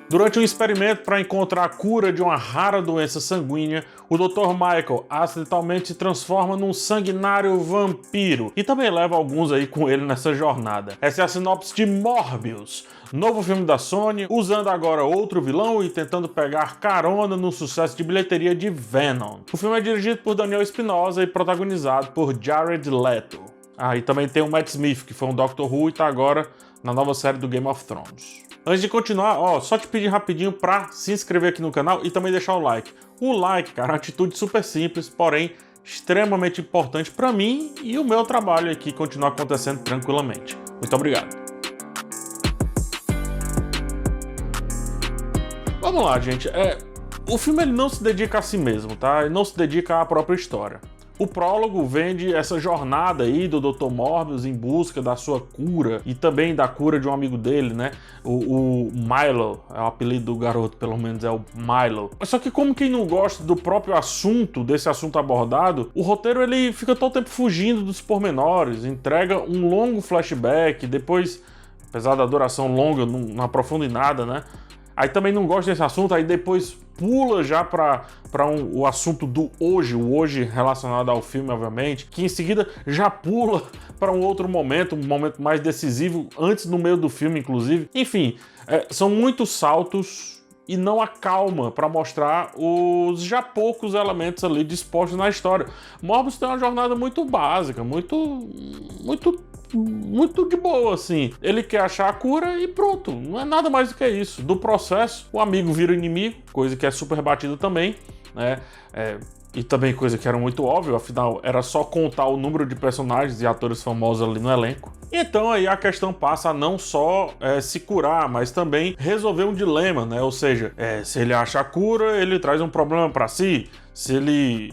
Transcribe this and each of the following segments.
Durante um experimento para encontrar a cura de uma rara doença sanguínea, o Dr. Michael acidentalmente se transforma num sanguinário vampiro e também leva alguns aí com ele nessa jornada. Essa é a sinopse de Morbius, novo filme da Sony, usando agora outro vilão e tentando pegar carona no sucesso de bilheteria de Venom. O filme é dirigido por Daniel Espinosa e protagonizado por Jared Leto. E também tem o Matt Smith, que foi um Doctor Who e tá agora na nova série do Game of Thrones. Antes de continuar, só te pedir rapidinho pra se inscrever aqui no canal e também deixar o like. O like, cara, é uma atitude super simples, porém extremamente importante pra mim e o meu trabalho aqui continuar acontecendo tranquilamente. Muito obrigado. Vamos lá, gente. O filme ele não se dedica a si mesmo, tá? Ele não se dedica à própria história. O prólogo vende essa jornada aí do Dr. Morbius em busca da sua cura e também da cura de um amigo dele, né? O Milo, é o apelido do garoto, pelo menos é o Milo. Só que como quem não gosta do próprio assunto, desse assunto abordado, o roteiro ele fica todo o tempo fugindo dos pormenores, entrega um longo flashback, depois, apesar da duração longa, não aprofunda em nada, né? Aí também não gosta desse assunto, aí depois pula já para o assunto do hoje, o hoje relacionado ao filme, obviamente, que em seguida já pula para um outro momento, um momento mais decisivo, antes no meio do filme, inclusive. Enfim, são muitos saltos e não acalma para mostrar os já poucos elementos ali dispostos na história. Morbius tem uma jornada muito básica, muito de boa, assim. Ele quer achar a cura e pronto, não é nada mais do que isso. Do processo, o amigo vira inimigo, coisa que é super batida também, né? E também coisa que era muito óbvio, afinal, era só contar o número de personagens e atores famosos ali no elenco. Então aí a questão passa a não só se curar, mas também resolver um dilema, né? Ou seja, se ele acha a cura, ele traz um problema para si. Se ele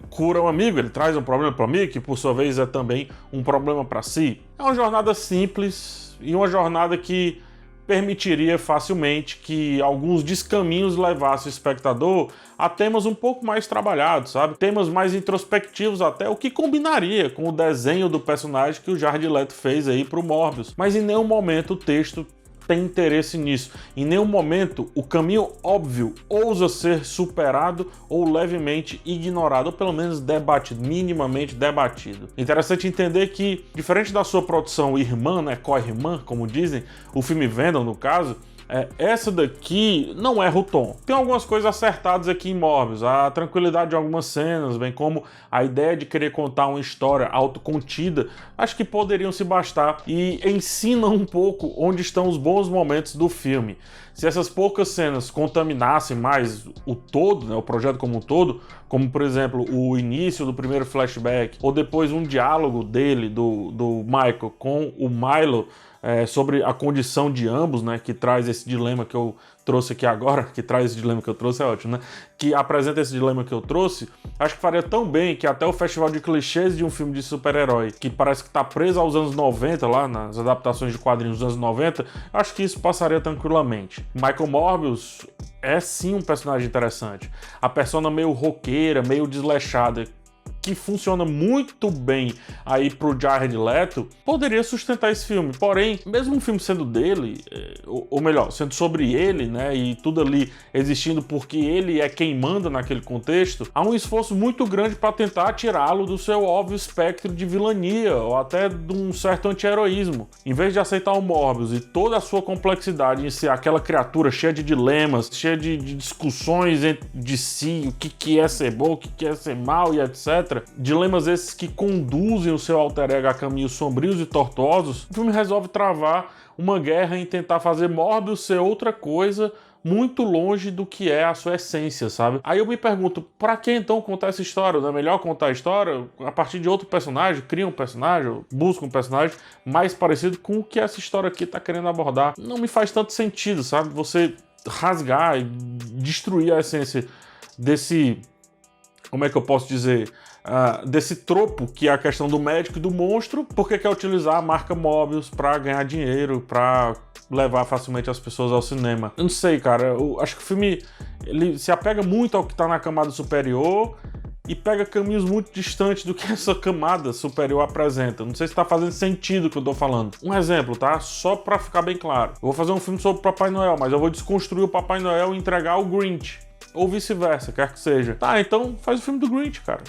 cura um amigo, ele traz um problema para mim, que por sua vez é também um problema para si. É uma jornada simples e uma jornada que permitiria facilmente que alguns descaminhos levassem o espectador a temas um pouco mais trabalhados, sabe? Temas mais introspectivos até, o que combinaria com o desenho do personagem que o Jared Leto fez aí pro Morbius. Mas em nenhum momento o texto tem interesse nisso. Em nenhum momento o caminho óbvio ousa ser superado ou levemente ignorado, ou pelo menos debatido, minimamente debatido. Interessante entender que, diferente da sua produção irmã, né, co-irmã, como dizem, o filme Venom, no caso, essa daqui não erra o tom. Tem algumas coisas acertadas aqui em Morbius, a tranquilidade de algumas cenas, bem como a ideia de querer contar uma história autocontida, acho que poderiam se bastar e ensinam um pouco onde estão os bons momentos do filme. Se essas poucas cenas contaminassem mais o todo, né, o projeto como um todo, como por exemplo o início do primeiro flashback, ou depois um diálogo dele, do Michael com o Milo, sobre a condição de ambos, né, que traz esse dilema que eu trouxe aqui agora, que traz esse dilema que eu trouxe, é ótimo, né, que apresenta esse dilema que eu trouxe, acho que faria tão bem que até o festival de clichês de um filme de super-herói, que parece que tá preso aos anos 90, lá nas adaptações de quadrinhos dos anos 90, acho que isso passaria tranquilamente. Michael Morbius é sim um personagem interessante. A persona meio roqueira, meio desleixada, que funciona muito bem aí pro Jared Leto, poderia sustentar esse filme. Porém, mesmo um filme sendo dele, ou melhor, sendo sobre ele, né, e tudo ali existindo porque ele é quem manda naquele contexto, há um esforço muito grande para tentar tirá-lo do seu óbvio espectro de vilania, ou até de um certo anti-heroísmo. Em vez de aceitar o Morbius e toda a sua complexidade em ser aquela criatura cheia de dilemas, cheia de discussões de si, o que é ser bom, o que é ser mal e etc., dilemas esses que conduzem o seu alter ego a caminhos sombrios e tortuosos, o filme resolve travar uma guerra em tentar fazer Morbius ser outra coisa muito longe do que é a sua essência, sabe? Aí eu me pergunto, pra que então contar essa história? Não é melhor contar a história a partir de outro personagem? Cria um personagem, busca um personagem mais parecido com o que essa história aqui tá querendo abordar. Não me faz tanto sentido, sabe? Você rasgar e destruir a essência desse... Como é que eu posso dizer? Desse tropo que é a questão do médico e do monstro, porque quer utilizar a marca Morbius para ganhar dinheiro, para levar facilmente as pessoas ao cinema. Eu não sei, cara, eu acho que o filme ele se apega muito ao que tá na camada superior e pega caminhos muito distantes do que essa camada superior apresenta. Não sei se tá fazendo sentido o que eu tô falando. Um exemplo, tá? Só pra ficar bem claro. Eu vou fazer um filme sobre o Papai Noel, mas eu vou desconstruir o Papai Noel e entregar o Grinch. Ou vice-versa, quer que seja. Tá, então faz o filme do Grinch, cara.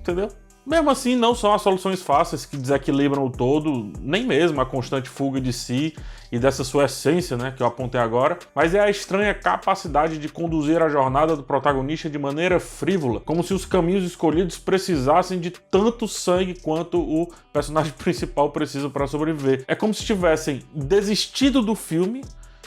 Entendeu? Mesmo assim, não são as soluções fáceis que desequilibram o todo, nem mesmo a constante fuga de si e dessa sua essência, né, que eu apontei agora, mas é a estranha capacidade de conduzir a jornada do protagonista de maneira frívola, como se os caminhos escolhidos precisassem de tanto sangue quanto o personagem principal precisa para sobreviver. É como se tivessem desistido do filme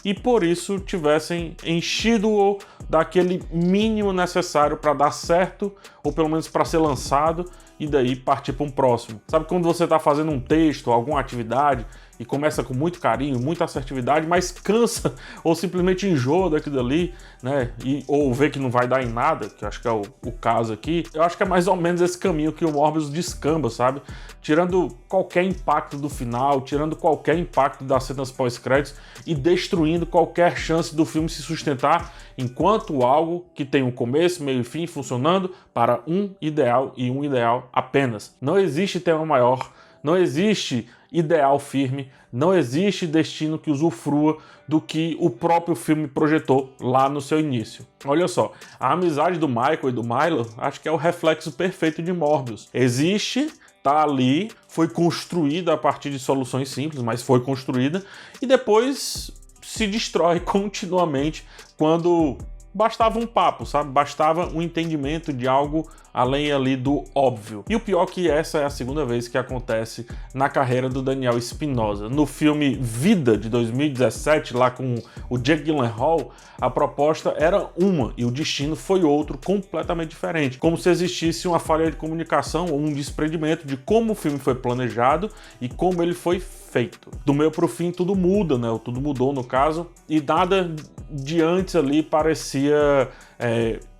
e por isso tivessem enchido-o daquele mínimo necessário para dar certo, ou pelo menos para ser lançado, e daí partir para um próximo. Sabe quando você está fazendo um texto, alguma atividade, e começa com muito carinho, muita assertividade, mas cansa ou simplesmente enjoa daquilo ali, né? Ou vê que não vai dar em nada, que eu acho que é o caso aqui. Eu acho que é mais ou menos esse caminho que o Morbius descamba, sabe? Tirando qualquer impacto do final, tirando qualquer impacto das cenas pós-créditos e destruindo qualquer chance do filme se sustentar enquanto algo que tem um começo, meio e fim funcionando para um ideal e um ideal apenas. Não existe tema maior, não existe ideal firme, não existe destino que usufrua do que o próprio filme projetou lá no seu início. Olha só, a amizade do Michael e do Milo acho que é o reflexo perfeito de Morbius. Existe, tá ali, foi construída a partir de soluções simples, mas foi construída, e depois se destrói continuamente quando bastava um papo, sabe? Bastava um entendimento de algo além ali do óbvio. E o pior é que essa é a segunda vez que acontece na carreira do Daniel Espinosa. No filme Vida, de 2017, lá com o Jake Gyllenhaal, a proposta era uma e o destino foi outro, completamente diferente. Como se existisse uma falha de comunicação ou um desprendimento de como o filme foi planejado e como ele foi feito. Do meio pro fim tudo muda, né? Tudo mudou no caso, e nada de antes ali parecia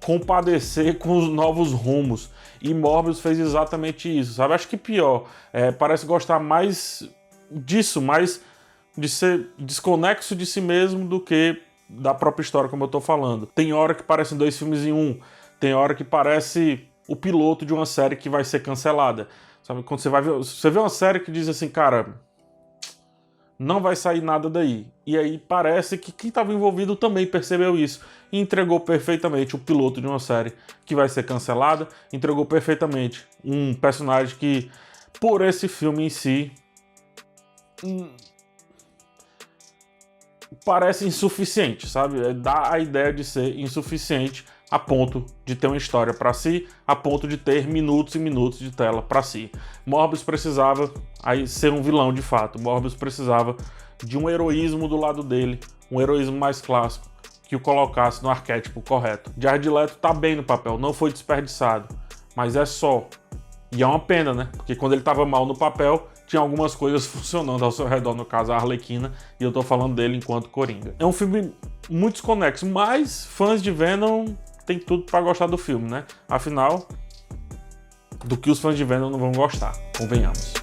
compadecer com os novos rumos. E Morbius fez exatamente isso, sabe? Acho que pior, parece gostar mais disso, mais de ser desconexo de si mesmo do que da própria história, como eu tô falando. Tem hora que parecem dois filmes em um, tem hora que parece o piloto de uma série que vai ser cancelada. Sabe? Quando você vê uma série que diz assim, cara, não vai sair nada daí. E aí parece que quem estava envolvido também percebeu isso e entregou perfeitamente o piloto de uma série que vai ser cancelada, entregou perfeitamente um personagem que, por esse filme em si, parece insuficiente, sabe? Dá a ideia de ser insuficiente a ponto de ter uma história para si, a ponto de ter minutos e minutos de tela para si. Morbius precisava aí ser um vilão de fato. Morbius precisava de um heroísmo do lado dele, um heroísmo mais clássico, que o colocasse no arquétipo correto. Jared Leto tá bem no papel, não foi desperdiçado, mas é só. E é uma pena, né? Porque quando ele tava mal no papel, tinha algumas coisas funcionando ao seu redor, no caso a Arlequina, e eu tô falando dele enquanto Coringa. É um filme muito desconexo, mas fãs de Venom tem tudo pra gostar do filme, né? Afinal, do que os fãs de Venom não vão gostar, convenhamos.